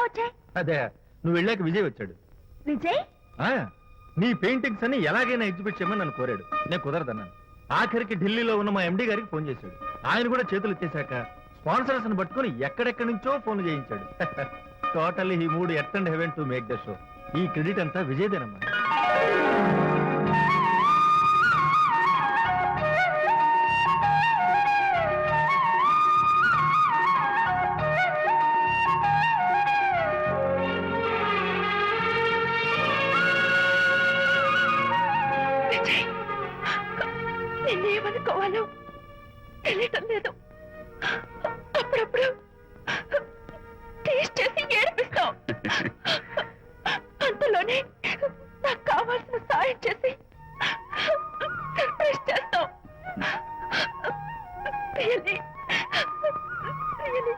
వచ్చాయి? అదే నువ్వు వెళ్ళాక విజయ్ వచ్చాడు. విజయ్ ఆ నీ పెయింటింగ్స్ అని ఎలాగైనా ఎగ్జిబిట్ చేయమని నన్ను కోరాడు. నేను కుదరదన్నాను. ఆఖరికి ఢిల్లీలో ఉన్న మా ఎండి గారికి ఫోన్ చేశాడు. ఆయన కూడా చేతులు ఎత్తేశాక స్పాన్సర్స్ ని పట్టుకుని ఎక్కడెక్కడి నుంచో ఫోన్ చేయించాడు. Totally he mood earth and heaven to make the show. ఈ క్రెడిట్ అంతా విజయ్దేనమ్మా. నిన్నేమనుకోవాలో తెలియటం లేదు. అప్పుడప్పుడు టేస్ట్ చేసి ఏడిపిస్తాం. అంతలోనే నాకు కావాల్సిన సాయం చేసి సర్ప్రైజ్ చేస్తాం. Really,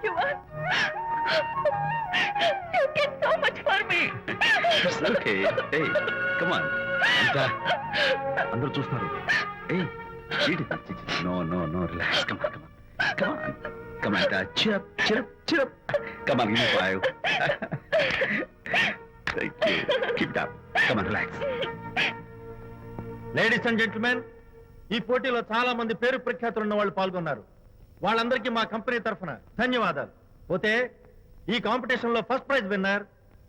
you get so much for me. It's okay. Hey, come on. అందరూ చూస్తున్నారు. Hey, no, relax. Come on. Cheer up. Come on, give me 5. Thank you. Keep it up. Come on, relax. Ladies and gentlemen, ఈ పోటీలో చాలా మంది పేరు ప్రఖ్యాతులు ఉన్న వాళ్ళు పాల్గొన్నారు. వాళ్ళందరికీ మా కంపెనీ తరఫున ధన్యవాదాలు. పోతే ఈ కాంపిటీషన్ లో ఫస్ట్ ప్రైజ్ విన్నర్,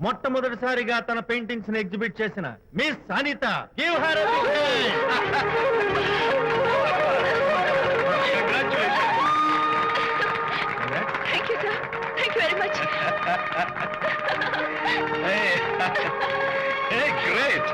మొట్టమొదటిసారిగా తన పెయింటింగ్స్ ని ఎగ్జిబిట్ చేసిన miss Anita. Give her a big hand. Thank you, sir. Thank you very much. Hey, great.